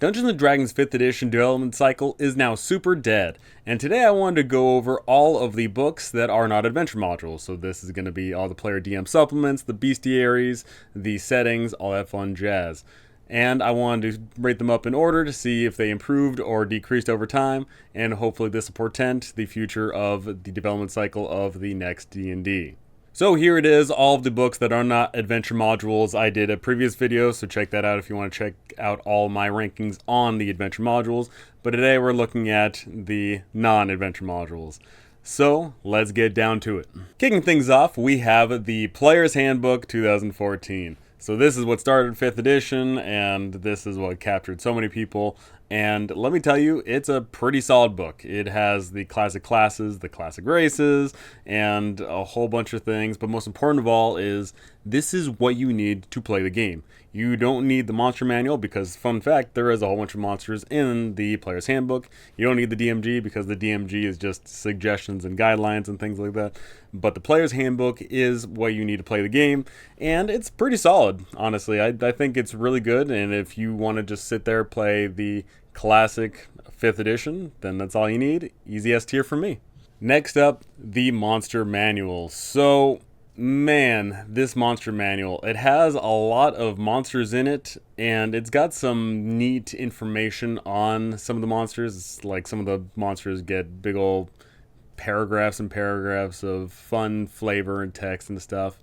Dungeons & Dragons 5th edition development cycle is now super dead, and today I wanted to go over all of the books that are not adventure modules. So this is going to be all the player DM supplements, the bestiaries, the settings, all that fun jazz. And I wanted to rate them up in order to see if they improved or decreased over time, and hopefully this will portend the future of the development cycle of the next D&D. So here it is, all of the books that are not adventure modules. I did a previous video, so check that out if you want to check out all my rankings on the adventure modules. But today we're looking at the non-adventure modules. So let's get down to it. Kicking things off, we have the Player's Handbook 2014. So this is what started 5th edition, and this is what captured so many people. And let me tell you, it's a pretty solid book. It has the classic classes, the classic races, and a whole bunch of things. But most important of all is this is what you need to play the game. You don't need the monster manual because, fun fact, there is a whole bunch of monsters in the Player's Handbook. You don't need the DMG because the DMG is just suggestions and guidelines and things like that. But the Player's Handbook is what you need to play the game, and it's pretty solid, honestly. I think it's really good, and if you want to just sit there, play the classic 5th edition, then that's all you need. Easy S tier for me. Next up, the Monster Manual. So, man, this Monster Manual, it has a lot of monsters in it, and it's got some neat information on some of the monsters. It's like some of the monsters get big old paragraphs and paragraphs of fun flavor and text and stuff.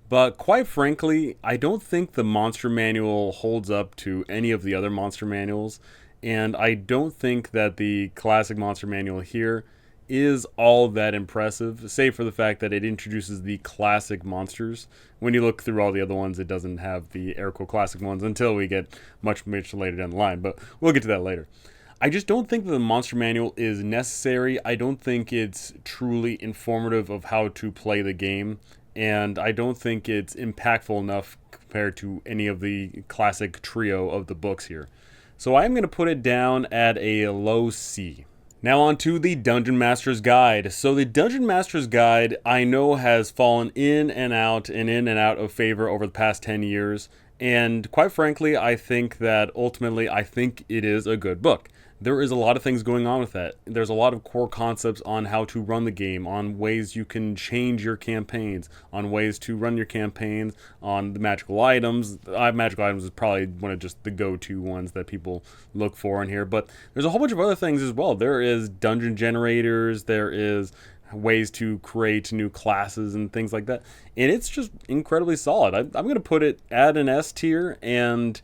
But quite frankly, I don't think the Monster Manual holds up to any of the other Monster Manuals. And I don't think that the classic Monster Manual here is all that impressive, save for the fact that it introduces the classic monsters. When you look through all the other ones, it doesn't have the air quote classic ones until we get much later down the line, but we'll get to that later. I just don't think that the Monster Manual is necessary. I don't think it's truly informative of how to play the game, and I don't think it's impactful enough compared to any of the classic trio of the books here. So I'm going to put it down at a low C. Now on to the Dungeon Master's Guide. So the Dungeon Master's Guide I know has fallen in and out of favor over the past 10 years. And quite frankly, I think that ultimately it is a good book. There is a lot of things going on with that. There's a lot of core concepts on how to run the game, on ways you can change your campaigns, on ways to run your campaigns, on the magical items. Magical items is probably one of just the go-to ones that people look for in here, but there's a whole bunch of other things as well. There is dungeon generators, there is ways to create new classes and things like that, and it's just incredibly solid. I'm going to put it at an S tier, and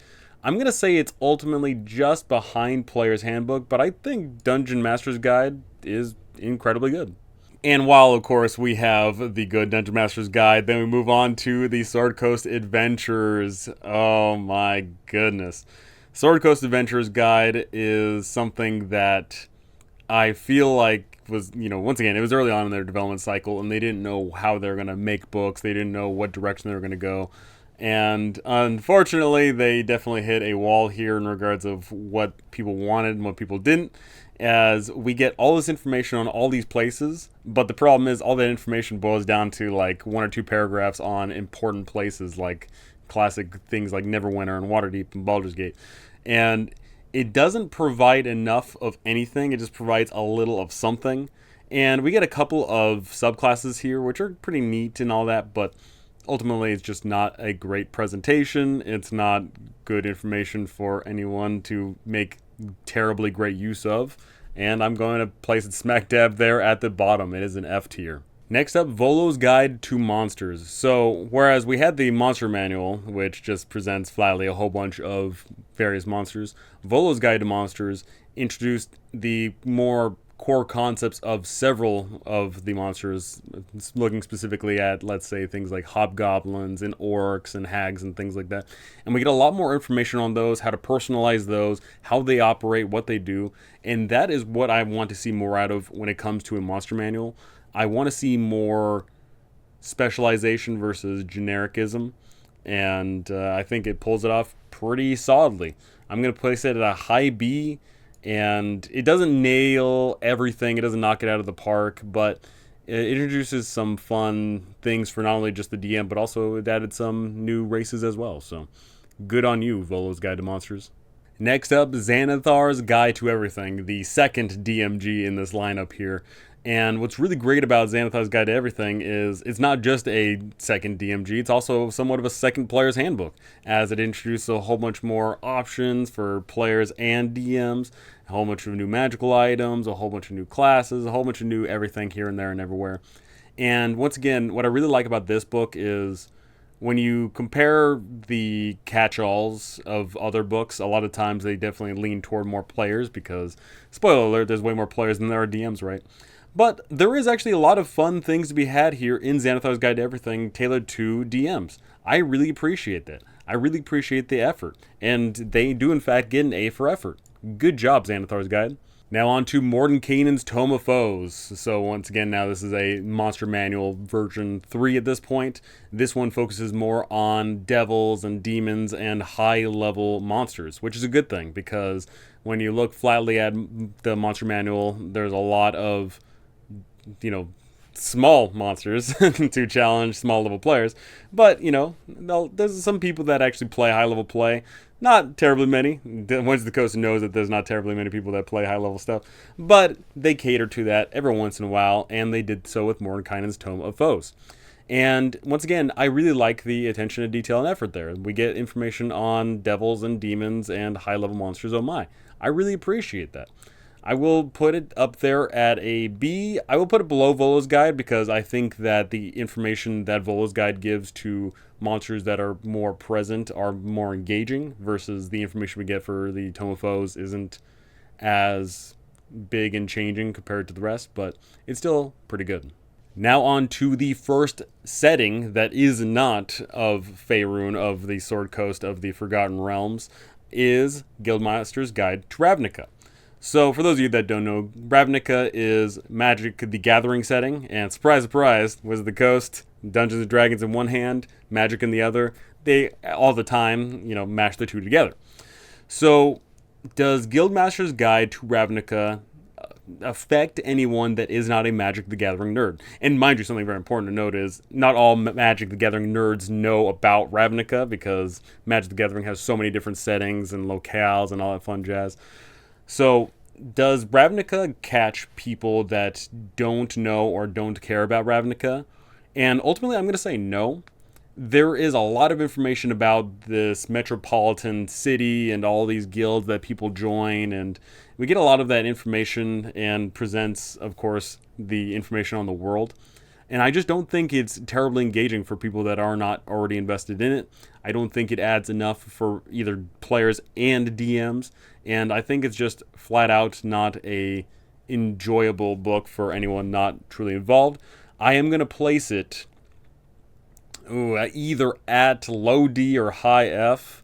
I'm going to say it's ultimately just behind Player's Handbook, but I think Dungeon Master's Guide is incredibly good. And while, of course, we have the good Dungeon Master's Guide, then we move on to the Sword Coast Adventures. Oh my goodness. Sword Coast Adventures Guide is something that I feel like was, once again, it was early on in their development cycle, and they didn't know how they were going to make books. They didn't know what direction they were going to go. And unfortunately, they definitely hit a wall here in regards of what people wanted and what people didn't, as we get all this information on all these places, but the problem is all that information boils down to like one or two paragraphs on important places like classic things like Neverwinter and Waterdeep and Baldur's Gate. And it doesn't provide enough of anything, it just provides a little of something. And we get a couple of subclasses here, which are pretty neat and all that, but ultimately, it's just not a great presentation. It's not good information for anyone to make terribly great use of. And I'm going to place it smack dab there at the bottom. It is an F tier. Next up, Volos Guide to Monsters. So, whereas we had the Monster Manual, which just presents flatly a whole bunch of various monsters, Volos Guide to Monsters introduced the more core concepts of several of the monsters, looking specifically at, let's say, things like hobgoblins and orcs and hags and things like that. And we get a lot more information on those, how to personalize those, how they operate, what they do. And that is what I want to see more out of when it comes to a monster manual. I want to see more specialization versus genericism. And I think it pulls it off pretty solidly. I'm going to place it at a high B. And it doesn't nail everything, it doesn't knock it out of the park, but it introduces some fun things for not only just the DM, but also it added some new races as well. So good on you, Volos Guide to Monsters. Next up, Xanathar's Guide to Everything, the second DMG in this lineup here. And what's really great about Xanathar's Guide to Everything is it's not just a second DMG, it's also somewhat of a second player's handbook, as it introduces a whole bunch more options for players and DMs, a whole bunch of new magical items, a whole bunch of new classes, a whole bunch of new everything here and there and everywhere. And once again, what I really like about this book is when you compare the catch-alls of other books, a lot of times they definitely lean toward more players because, spoiler alert, there's way more players than there are DMs, right? But there is actually a lot of fun things to be had here in Xanathar's Guide to Everything tailored to DMs. I really appreciate that. I really appreciate the effort. And they do, in fact, get an A for effort. Good job, Xanathar's Guide. Now on to Mordenkainen's Tome of Foes. So once again, now this is a Monster Manual version 3 at this point. This one focuses more on devils and demons and high-level monsters, which is a good thing because when you look flatly at the Monster Manual, there's a lot of small monsters to challenge small level players. But, there's some people that actually play high level play. Not terribly many. Wizards of the Coast knows that there's not terribly many people that play high level stuff. But they cater to that every once in a while, and they did so with Mordenkainen's Tome of Foes. And once again, I really like the attention to detail and effort there. We get information on devils and demons and high level monsters, oh my. I really appreciate that. I will put it up there at a B. I will put it below Volos Guide because I think that the information that Volos Guide gives to monsters that are more present are more engaging versus the information we get for the Tome of Foes isn't as big and changing compared to the rest, but it's still pretty good. Now on to the first setting that is not of Faerun, of the Sword Coast of the Forgotten Realms, is Guildmaster's Guide to Ravnica. So, for those of you that don't know, Ravnica is Magic the Gathering setting, and surprise, surprise, Wizards of the Coast, Dungeons and Dragons in one hand, Magic in the other. They, all the time, mash the two together. So, does Guildmaster's Guide to Ravnica affect anyone that is not a Magic the Gathering nerd? And mind you, something very important to note is not all Magic the Gathering nerds know about Ravnica, because Magic the Gathering has so many different settings and locales and all that fun jazz. So, does Ravnica catch people that don't know or don't care about Ravnica? And ultimately, I'm going to say no. There is a lot of information about this metropolitan city and all these guilds that people join, and we get a lot of that information and presents, of course, the information on the world. And I just don't think it's terribly engaging for people that are not already invested in it. I don't think it adds enough for either players and DMs. And I think it's just flat out not a enjoyable book for anyone not truly involved. I am going to place it either at low D or high F.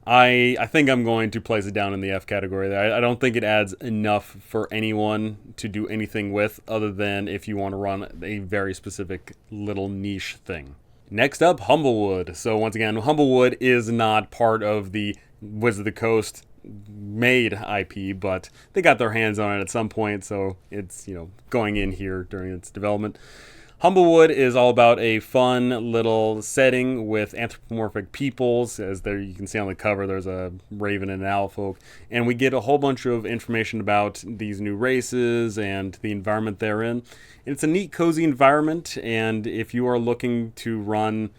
I think I'm going to place it down in the F category. I don't think it adds enough for anyone to do anything with, other than if you want to run a very specific little niche thing. Next up, Humblewood. So once again, Humblewood is not part of the Wizards of the Coast made IP, but they got their hands on it at some point, so it's going in here during its development. Humblewood is all about a fun little setting with anthropomorphic peoples. As there you can see on the cover, there's a raven and an owl folk. And we get a whole bunch of information about these new races and the environment they're in. And it's a neat, cozy environment, and if you are looking to run,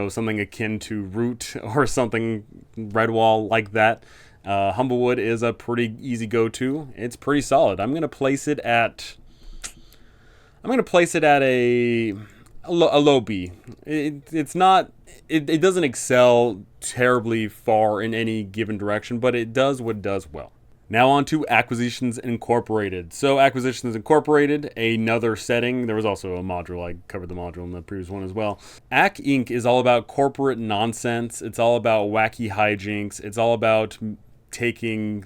something akin to Root or something Redwall like that, Humblewood is a pretty easy go-to. It's pretty solid. I'm going to place it at a low B. It's not. It doesn't excel terribly far in any given direction, but it does what it does well. Now on to Acquisitions Incorporated. So Acquisitions Incorporated, another setting. There was also a module. I covered the module in the previous one as well. Ac Inc. is all about corporate nonsense. It's all about wacky hijinks. It's all about taking,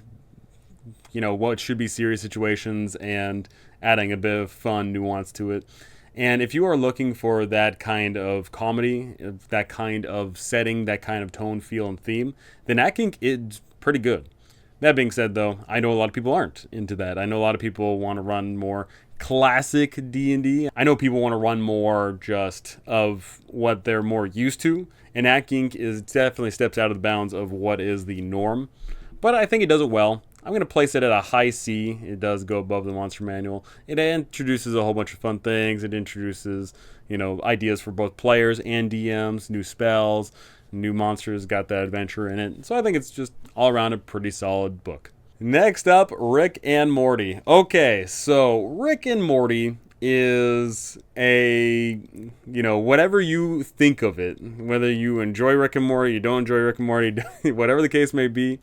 what should be serious situations and adding a bit of fun nuance to it. And if you are looking for that kind of comedy, that kind of setting, that kind of tone, feel, and theme, then Ac Inc. is pretty good. That being said, though, I know a lot of people aren't into that. I know a lot of people want to run more classic D&D. I know people want to run more just of what they're more used to, and Ac Inc. is definitely steps out of the bounds of what is the norm. but I think it does it well. I'm going to place it at a high C. It does go above the monster manual. It introduces a whole bunch of fun things. It introduces, ideas for both players and DMs, new spells, new monsters, got that adventure in it. So I think it's just all around a pretty solid book. Next up, Rick and Morty. Okay, so Rick and Morty is whatever you think of it, whether you enjoy Rick and Morty, you don't enjoy Rick and Morty, whatever the case may be.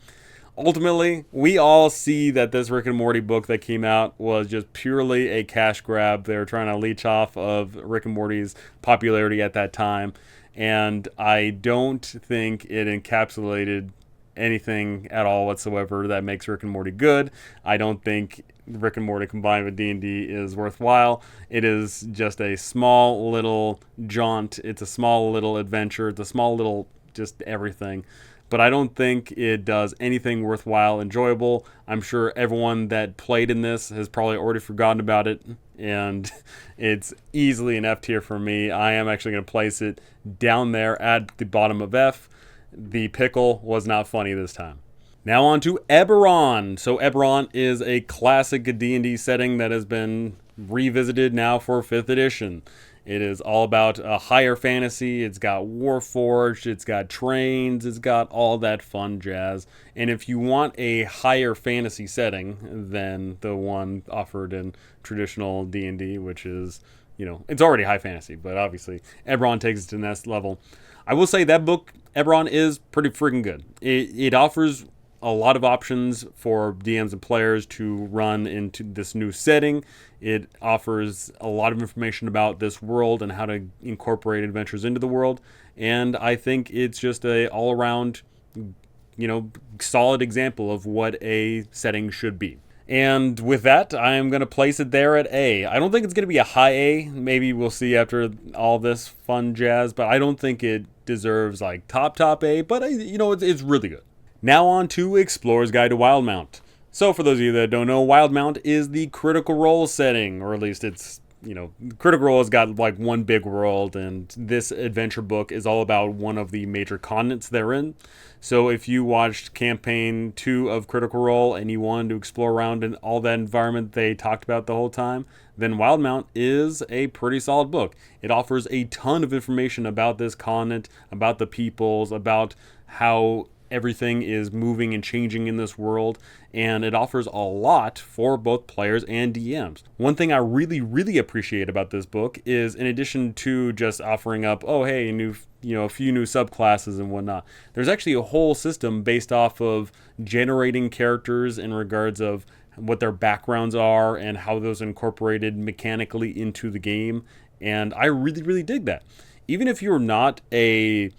Ultimately, we all see that this Rick and Morty book that came out was just purely a cash grab. They were trying to leech off of Rick and Morty's popularity at that time, and I don't think it encapsulated anything at all whatsoever that makes Rick and Morty good. I don't think Rick and Morty combined with D&D is worthwhile. It is just a small little jaunt. It's a small little adventure. It's a small little just everything. But I don't think it does anything worthwhile, enjoyable. I'm sure everyone that played in this has probably already forgotten about it, and it's easily an F tier for me. I am actually going to place it down there at the bottom of F. The pickle was not funny this time. Now on to Eberron. So Eberron is a classic D&D setting that has been revisited now for 5th edition. It is all about a higher fantasy. It's got Warforged, it's got trains, it's got all that fun jazz. And if you want a higher fantasy setting than the one offered in traditional D&D, which is, it's already high fantasy, but obviously Eberron takes it to the next level. I will say that book, Eberron, is pretty freaking good. It offers a lot of options for DMs and players to run into this new setting. It offers a lot of information about this world and how to incorporate adventures into the world. And I think it's just a all-around, solid example of what a setting should be. And with that, I'm going to place it there at A. I don't think it's going to be a high A. Maybe we'll see after all this fun jazz, but I don't think it deserves like top A, but it's really good. Now on to Explorer's Guide to Wildemount. So for those of you that don't know, Wildemount is the Critical Role setting, or at least it's, Critical Role has got like one big world, and this adventure book is all about one of the major continents they're in. So if you watched campaign 2 of Critical Role and you wanted to explore around in all that environment they talked about the whole time, then Wildemount is a pretty solid book. It offers a ton of information about this continent, about the peoples, about how everything is moving and changing in this world, and it offers a lot for both players and DMs. One thing I really, really appreciate about this book is, in addition to just offering up, a few new subclasses and whatnot, there's actually a whole system based off of generating characters in regards of what their backgrounds are and how those are incorporated mechanically into the game, and I really, really dig that. Even if you're not a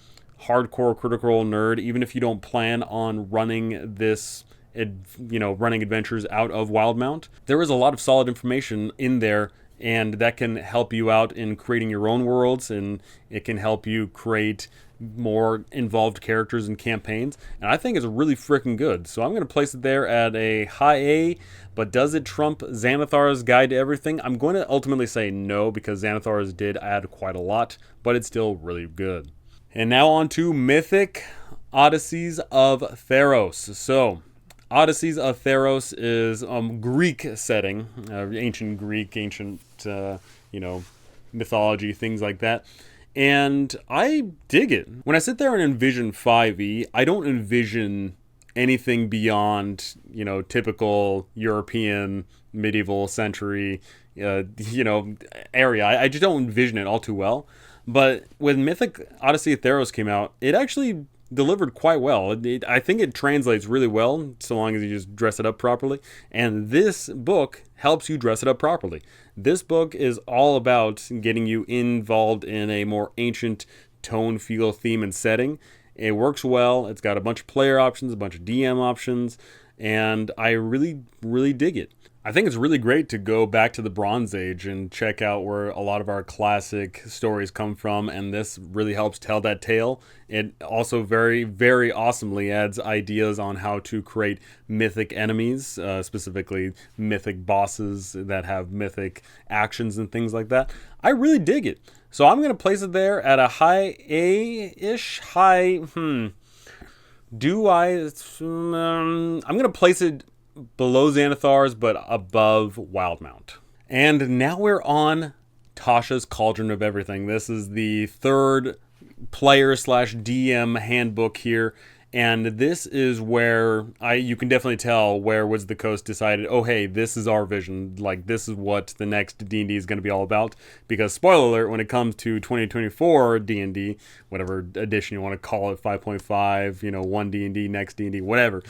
hardcore Critical Role nerd, even if you don't plan on running this, running adventures out of Wildemount, there is a lot of solid information in there, and that can help you out in creating your own worlds, and it can help you create more involved characters and campaigns, and I think it's really freaking good. So I'm going to place it there at a high A, but does it trump Xanathar's Guide to Everything? I'm going to ultimately say no, because Xanathar's did add quite a lot, but it's still really good. And now on to Mythic, Odysseys of Theos. So, Odysseys of Theos is a Greek setting, ancient Greek, ancient, mythology, things like that. And I dig it. When I sit there and envision 5e, I don't envision anything beyond, typical European medieval century, area. I just don't envision it all too well. But when Mythic Odyssey of Theos came out, it actually delivered quite well. I think it translates really well, so long as you just dress it up properly. And this book helps you dress it up properly. This book is all about getting you involved in a more ancient tone, feel, theme, and setting. It works well. It's got a bunch of player options, a bunch of DM options, and I really, really dig it. I think it's really great to go back to the Bronze Age and check out where a lot of our classic stories come from, and this really helps tell that tale. It also very, very awesomely adds ideas on how to create mythic enemies, specifically mythic bosses that have mythic actions and things like that. I really dig it. So I'm going to place it there at a high A-ish, Do I? I'm gonna place it below Xanathar's, but above Wildmount. And now we're on Tasha's Cauldron of Everything. This is the third player slash DM handbook here. And this is where you can definitely tell where Wizards of the Coast decided, oh, hey, this is our vision. Like, this is what the next D&D is going to be all about. Because, spoiler alert, when it comes to 2024 D&D, whatever edition you want to call it, 5.5, One D&D, next D&D, whatever,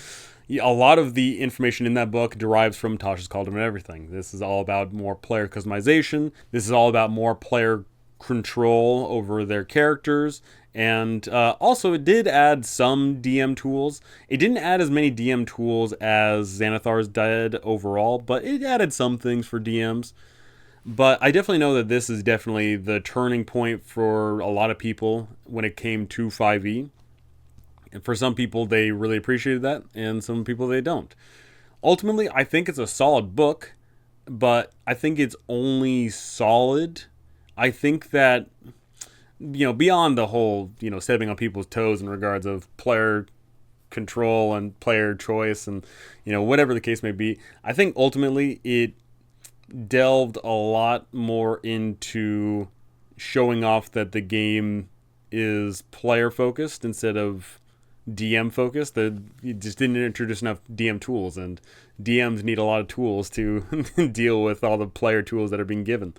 a lot of the information in that book derives from Tasha's Cauldron and Everything. This is all about more player customization. This is all about more player control over their characters. And also, it did add some DM tools. It didn't add as many DM tools as Xanathar's did overall, but it added some things for DMs. But I definitely know that this is definitely the turning point for a lot of people when it came to 5e. And for some people, they really appreciated that, and some people, they don't. Ultimately, I think it's a solid book, but I think it's only solid. I think that, beyond the whole, stepping on people's toes in regards of player control and player choice and, whatever the case may be, I think ultimately it delved a lot more into showing off that the game is player focused instead of DM focused. It just didn't introduce enough DM tools, and DMs need a lot of tools to deal with all the player tools that are being given.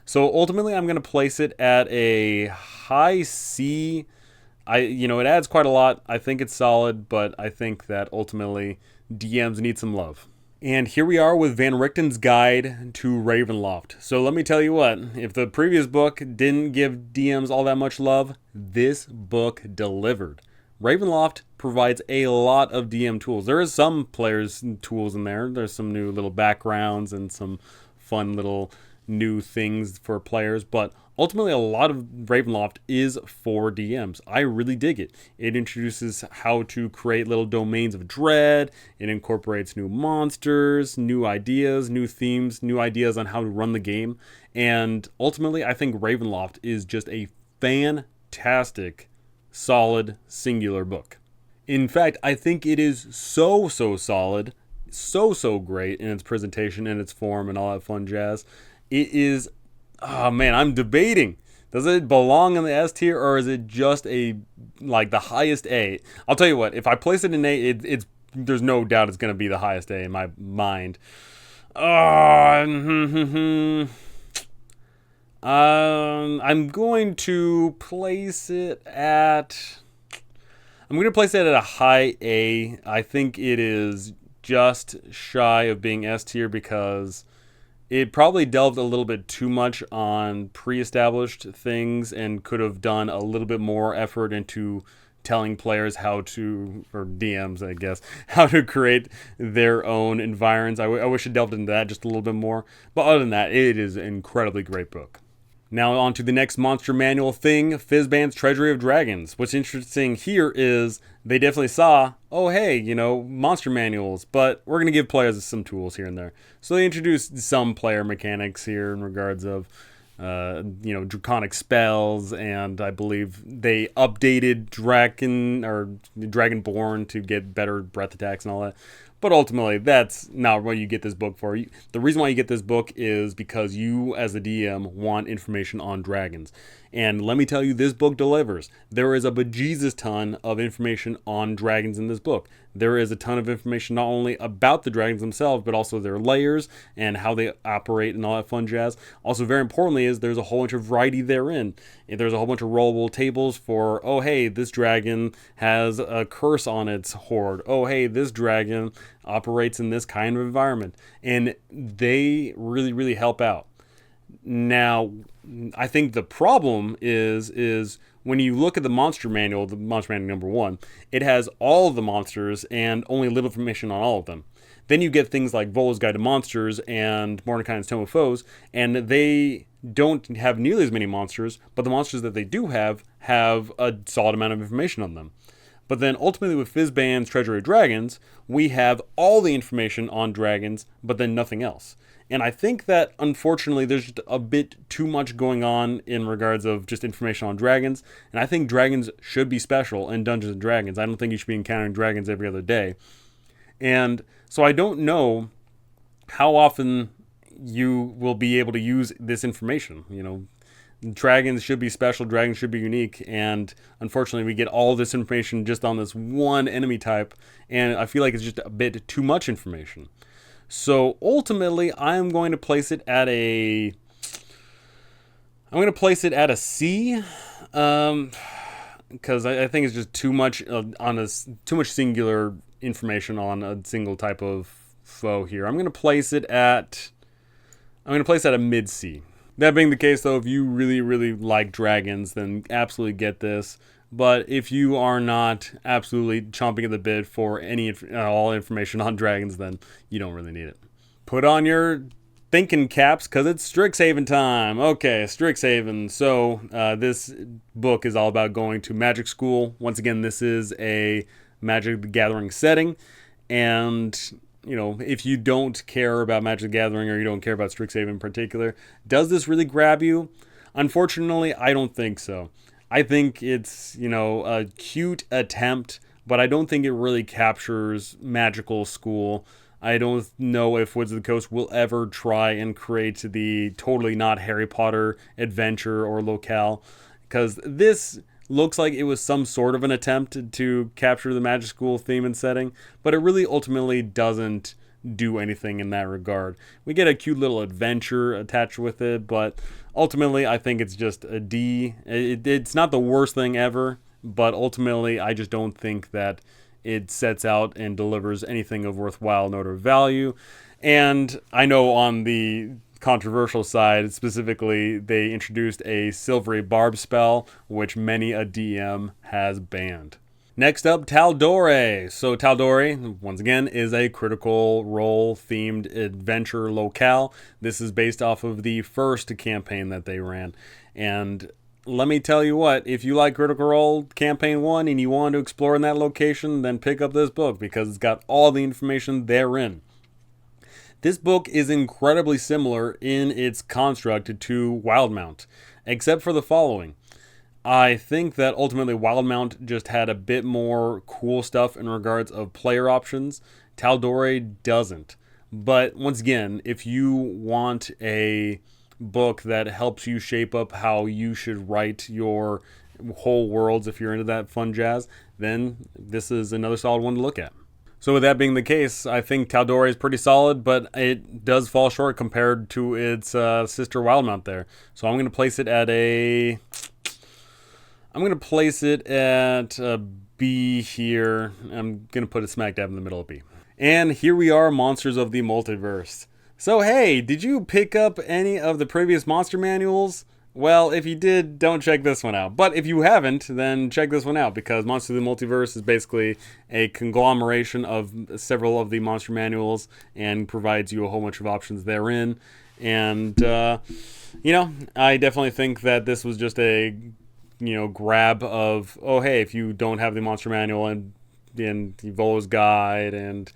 So ultimately, I'm going to place it at a high C. It adds quite a lot. I think it's solid, but I think that ultimately DMs need some love. And here we are with Van Richten's Guide to Ravenloft. So let me tell you what, if the previous book didn't give DMs all that much love, this book delivered. Ravenloft provides a lot of DM tools. There is some players' tools in there. There's some new little backgrounds and some fun little new things for players, but ultimately a lot of Ravenloft is for DMs. I really dig it. It introduces how to create little domains of dread. It incorporates new monsters, new ideas, new themes, new ideas on how to run the game. And ultimately, I think Ravenloft is just a fantastic, solid, singular book. In fact, I think it is so solid, so great in its presentation and its form and all that fun jazz. It is, oh man, I'm debating. Does it belong in the S tier, or is it just the highest A? I'll tell you what, if I place it in A, it's there's no doubt it's going to be the highest A in my mind. I'm going to place it at a high A. I think it is just shy of being S tier because it probably delved a little bit too much on pre-established things and could have done a little bit more effort into telling players how to, or DMs, I guess, how to create their own environs. I wish it delved into that just a little bit more. But other than that, it is an incredibly great book. Now on to the next monster manual thing, Fizban's Treasury of Dragons. What's interesting here is they definitely saw, oh hey, monster manuals, but we're going to give players some tools here and there. So they introduced some player mechanics here in regards of, draconic spells, and I believe they updated Dragonborn to get better breath attacks and all that. But ultimately, that's not what you get this book for. The reason why you get this book is because you, as a DM, want information on dragons. And let me tell you, this book delivers. There is a bejesus ton of information on dragons in this book. There is a ton of information not only about the dragons themselves, but also their layers and how they operate and all that fun jazz. Also, very importantly, is there's a whole bunch of variety therein. There's a whole bunch of rollable tables for, oh, hey, this dragon has a curse on its hoard. Oh, hey, this dragon operates in this kind of environment. And they really, really help out. Now, I think the problem is when you look at the monster manual number 1, it has all of the monsters and only little information on all of them. Then you get things like Volos Guide to Monsters and Mordecai's Tome of Foes, and they don't have nearly as many monsters, but the monsters that they do have a solid amount of information on them. But then ultimately with Fizban's Treasury of Dragons, we have all the information on dragons, but then nothing else. And I think that, unfortunately, there's just a bit too much going on in regards of just information on dragons. And I think dragons should be special in Dungeons & Dragons. I don't think you should be encountering dragons every other day. And so I don't know how often you will be able to use this information. You know, dragons should be special, dragons should be unique, and unfortunately we get all this information just on this one enemy type, and I feel like it's just a bit too much information. So ultimately, I'm going to place it at a C, because I think it's just too much too much singular information on a single type of foe here. I'm going to place it at a mid C. That being the case, though, if you really, really like dragons, then absolutely get this. But if you are not absolutely chomping at the bit for all information on dragons, then you don't really need it. Put on your thinking caps, because it's Stricks Haven time. Okay, Stricks Haven. So this book is all about going to magic school. Once again, this is a Magic the Gathering setting. And, you know, if you don't care about Magic the Gathering, or you don't care about Strix Haven in particular, does this really grab you? Unfortunately, I don't think so. I think it's, you know, a cute attempt, but I don't think it really captures magical school. I don't know if Wizards of the Coast will ever try and create the totally not Harry Potter adventure or locale, because this looks like it was some sort of an attempt to capture the magic school theme and setting, but it really ultimately doesn't do anything in that regard. We get a cute little adventure attached with it, but ultimately I think it's just a D. It's not the worst thing ever, but ultimately I just don't think that it sets out and delivers anything of worthwhile note or value. And I know on the controversial side, specifically, they introduced a silvery barb spell, which many a DM has banned. Next up, Tal'Dorei. So Tal'Dorei, once again, is a Critical Role themed adventure locale. This is based off of the first campaign that they ran. And let me tell you what, if you like Critical Role Campaign 1 and you want to explore in that location, then pick up this book, because it's got all the information therein. This book is incredibly similar in its construct to Wildmount, except for the following. I think that ultimately Wildmount just had a bit more cool stuff in regards of player options. Tal'Dorei doesn't. But once again, if you want a book that helps you shape up how you should write your whole worlds, if you're into that fun jazz, then this is another solid one to look at. So with that being the case, I think Tal'Dorei is pretty solid, but it does fall short compared to its sister Wildmount there. So I'm going to place it at a B here. I'm going to put it smack dab in the middle of B. And here we are, Monsters of the Multiverse. So hey, did you pick up any of the previous monster manuals? Well, if you did, don't check this one out. But if you haven't, then check this one out, because Monsters of the Multiverse is basically a conglomeration of several of the monster manuals and provides you a whole bunch of options therein. And, you know, I definitely think that this was just a, you know, grab of, oh, hey, if you don't have the monster manual and the Volos guide and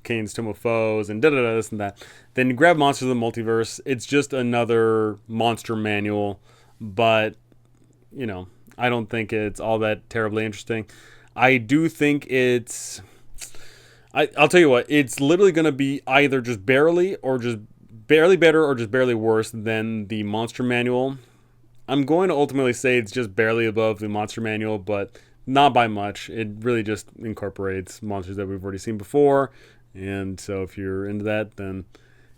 Kane's Tomb of Foes and da-da-da, this and that, then you grab Monsters of the Multiverse. It's just another monster manual, but, you know, I don't think it's all that terribly interesting. I do think it's... I'll tell you what, it's literally going to be either just barely better or just barely worse than the monster manual. I'm going to ultimately say it's just barely above the monster manual, but not by much. It really just incorporates monsters that we've already seen before. And so if you're into that, then,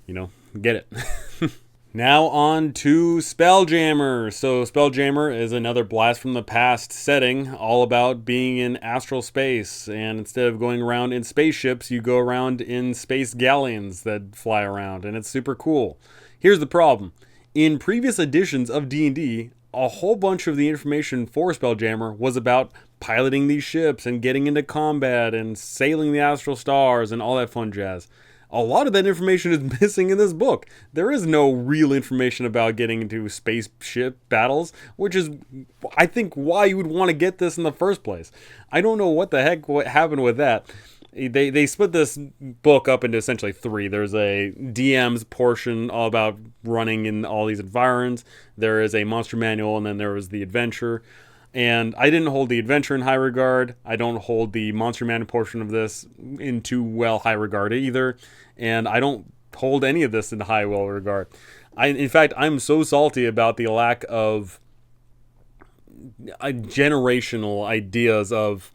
you know, get it. Now on to Spelljammer. So Spelljammer is another Blast from the Past setting, all about being in astral space. And instead of going around in spaceships, you go around in space galleons that fly around. And it's super cool. Here's the problem. In previous editions of D&D, a whole bunch of the information for Spelljammer was about piloting these ships and getting into combat and sailing the astral stars and all that fun jazz. A lot of that information is missing in this book. There is no real information about getting into spaceship battles, which is, I think, why you would want to get this in the first place. I don't know what happened with that. They split this book up into essentially three. There's a DM's portion all about running in all these environs. There is a monster manual, and then there was the adventure. And I didn't hold the adventure in high regard. I don't hold the monster manual portion of this in too high regard either. And I don't hold any of this in high regard. In fact, I'm so salty about the lack of generational ideas of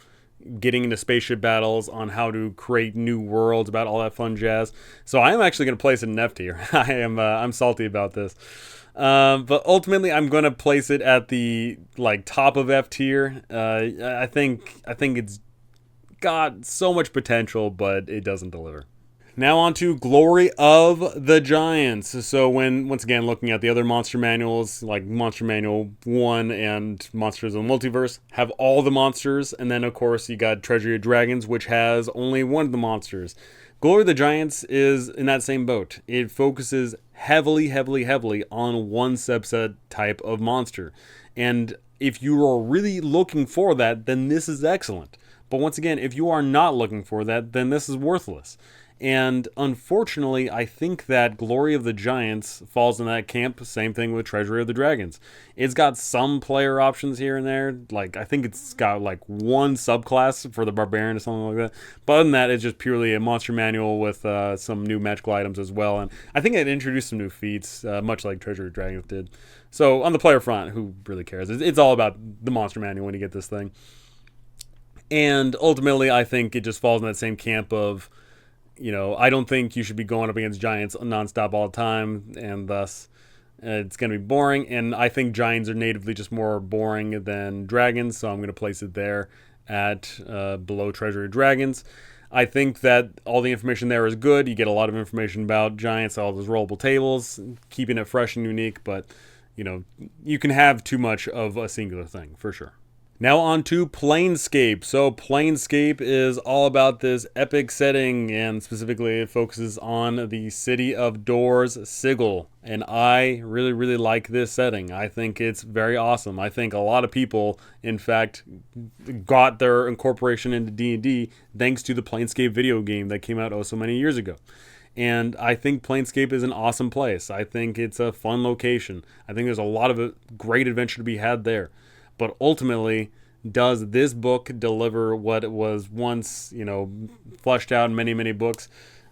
getting into spaceship battles, on how to create new worlds, about all that fun jazz. So I am actually going to place it in F tier. I'm salty about this. But ultimately, I'm going to place it at the top of F tier. I think it's got so much potential, but it doesn't deliver. Now on to Glory of the Giants. So once again, looking at the other monster manuals, like Monster Manual 1 and Monsters of the Multiverse, have all the monsters. And then, of course, you got Treasury of Dragons, which has only one of the monsters. Glory of the Giants is in that same boat. It focuses heavily on one subset type of monster. And if you are really looking for that, then this is excellent. But once again, if you are not looking for that, then this is worthless. And unfortunately, I think that Glory of the Giants falls in that camp. Same thing with Treasury of the Dragons. It's got some player options here and there. I think it's got one subclass for the Barbarian or something like that. But other than that, it's just purely a monster manual with some new magical items as well. And I think it introduced some new feats, much like Treasury of Dragons did. So on the player front, who really cares? It's all about the monster manual when you get this thing. And ultimately, I think it just falls in that same camp of, I don't think you should be going up against giants nonstop all the time, and thus it's going to be boring. And I think giants are natively just more boring than dragons, so I'm going to place it there at below Treasury of Dragons. I think that all the information there is good. You get a lot of information about giants, all those rollable tables, keeping it fresh and unique, but you can have too much of a singular thing, for sure. Now on to Planescape. So Planescape is all about this epic setting, and specifically it focuses on the City of Doors sigil. And I really like this setting. I think it's very awesome. I think a lot of people, in fact, got their incorporation into D&D thanks to the Planescape video game that came out so many years ago. And I think Planescape is an awesome place. I think it's a fun location. I think there's a lot of great adventure to be had there. But ultimately, does this book deliver what it was once, fleshed out in many books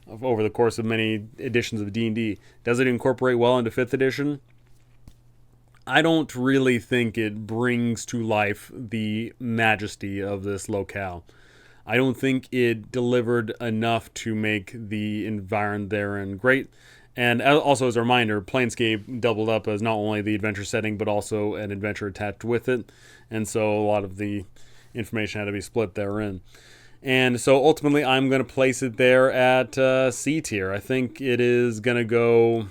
over the course of many editions of D&D? Does it incorporate well into 5th edition? I don't really think it brings to life the majesty of this locale. I don't think it delivered enough to make the environment therein great. And also, as a reminder, Planescape doubled up as not only the adventure setting, but also an adventure attached with it. And so a lot of the information had to be split therein. And so ultimately, I'm going to place it there at C tier. I think it is going to go...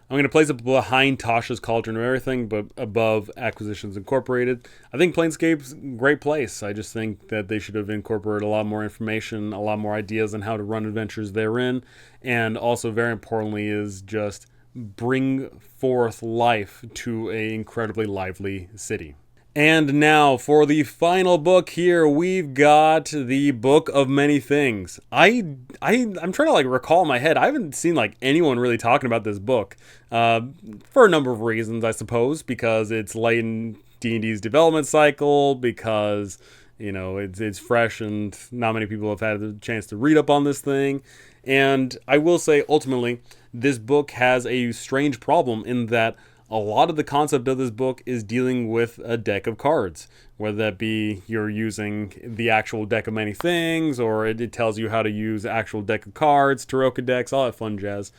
I'm going to place it behind Tashas Cauldron of Everything, but above Acquisitions Incorporated. I think Planescape's a great place. I just think that they should have incorporated a lot more information, a lot more ideas on how to run adventures therein. And also, very importantly, is just bring forth life to an incredibly lively city. And now, for the final book here, we've got the Book of Many Things. I'm trying to recall in my head. I haven't seen anyone really talking about this book for a number of reasons, I suppose, because it's late in D&D's development cycle, because it's fresh and not many people have had the chance to read up on this thing. And I will say, ultimately, this book has a strange problem in that a lot of the concept of this book is dealing with a deck of cards, whether that be you're using the actual deck of many things, or it tells you how to use actual deck of cards, Taroka decks, all that fun jazz.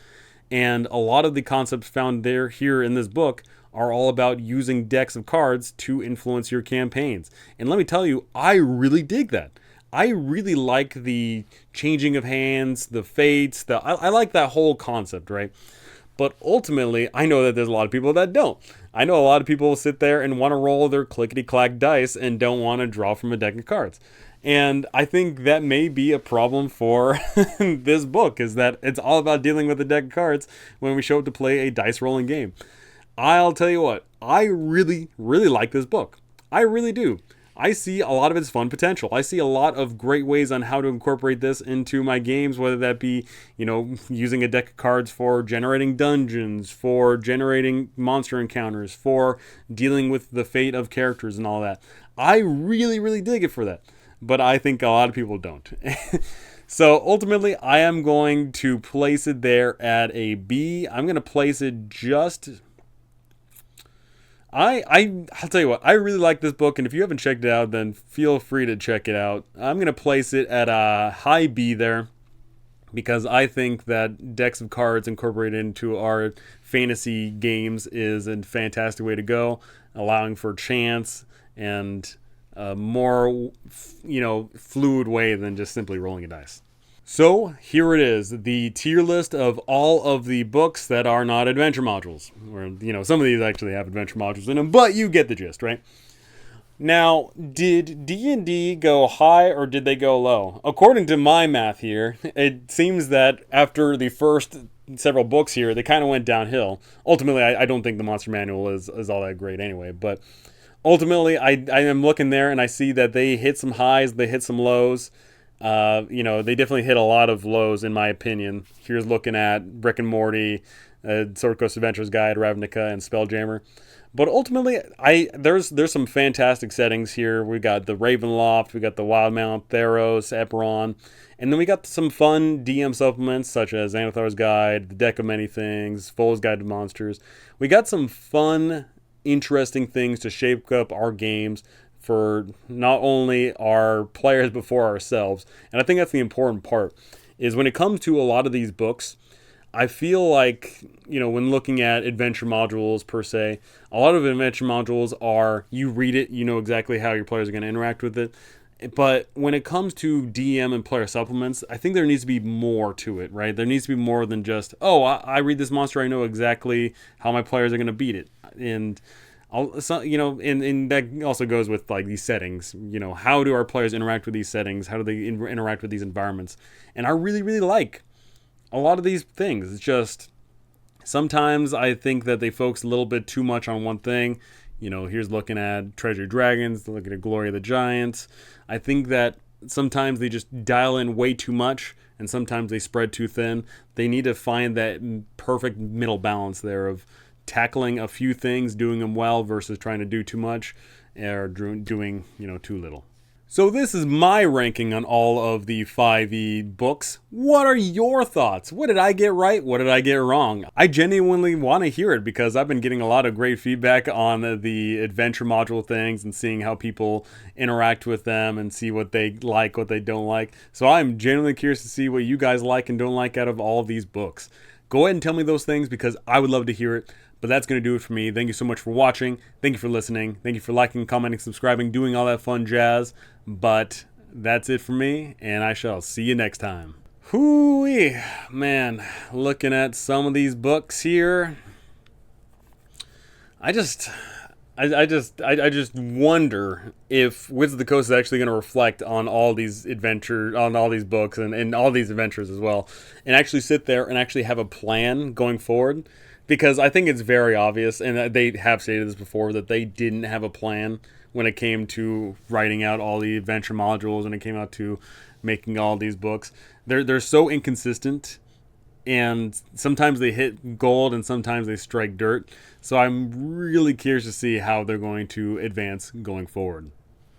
And a lot of the concepts found here in this book are all about using decks of cards to influence your campaigns. And let me tell you, I really dig that. I really like the changing of hands, the fates, I like that whole concept, right? But ultimately, I know that there's a lot of people that don't. I know a lot of people sit there and want to roll their clickety-clack dice and don't want to draw from a deck of cards. And I think that may be a problem for this book, is that it's all about dealing with a deck of cards when we show up to play a dice rolling game. I'll tell you what, I really, really like this book. I really do. I see a lot of its fun potential. I see a lot of great ways on how to incorporate this into my games, whether that be, using a deck of cards for generating dungeons, for generating monster encounters, for dealing with the fate of characters and all that. I really, really dig it for that. But I think a lot of people don't. So ultimately, I am going to place it there at a B. I'm going to place it just... I'll tell you what, I really like this book, and if you haven't checked it out, then feel free to check it out. I'm going to place it at a high B there, because I think that decks of cards incorporated into our fantasy games is a fantastic way to go, allowing for chance and a more, fluid way than just simply rolling a dice. So here it is, the tier list of all of the books that are not adventure modules. Or, some of these actually have adventure modules in them, but you get the gist, right? Now, did D&D go high or did they go low? According to my math here, it seems that after the first several books here, they kind of went downhill. Ultimately, I don't think the Monster Manual is all that great anyway, but ultimately, I am looking there and I see that they hit some highs, they hit some lows. They definitely hit a lot of lows in my opinion. Here's looking at Rick and Morty, Sword Coast Adventures Guide, Ravnica, and Spelljammer. But ultimately, there's some fantastic settings here. We got the Raven Loft, we got the Wildmount, Theos, Eperon, and then we got some fun DM supplements such as Xanathar's Guide, the Deck of Many Things, Volos Guide to Monsters. We got some fun, interesting things to shape up our games for not only our players but for ourselves. And I think that's the important part, is when it comes to a lot of these books, I feel like, when looking at adventure modules per se, a lot of adventure modules are, you read it, you know exactly how your players are going to interact with it. But when it comes to DM and player supplements, I think there needs to be more to it, right? There needs to be more than just, I read this monster, I know exactly how my players are going to beat it. And and that also goes with like these settings. How do our players interact with these settings? How do they interact with these environments? And I really, really like a lot of these things. It's just sometimes I think that they focus a little bit too much on one thing. Here's looking at Treasury of Dragons, looking at Glory of the Giants. I think that sometimes they just dial in way too much, and sometimes they spread too thin. They need to find that perfect middle balance there of tackling a few things, doing them well versus trying to do too much or doing, too little. So this is my ranking on all of the 5e books. What are your thoughts? What did I get right? What did I get wrong? I genuinely want to hear it because I've been getting a lot of great feedback on the adventure module things and seeing how people interact with them and see what they like, what they don't like. So I'm genuinely curious to see what you guys like and don't like out of all of these books. Go ahead and tell me those things because I would love to hear it. But that's going to do it for me. Thank you so much for watching. Thank you for listening. Thank you for liking, commenting, subscribing, doing all that fun jazz. But that's it for me, and I shall see you next time. Hoo-wee, man, looking at some of these books here, I just wonder if Wizards of the Coast is actually going to reflect on all these books and all these adventures as well, and actually sit there and actually have a plan going forward. Because I think it's very obvious, and they have stated this before, that they didn't have a plan when it came to writing out all the adventure modules and it came out to making all these books. They're so inconsistent, and sometimes they hit gold and sometimes they strike dirt. So I'm really curious to see how they're going to advance going forward.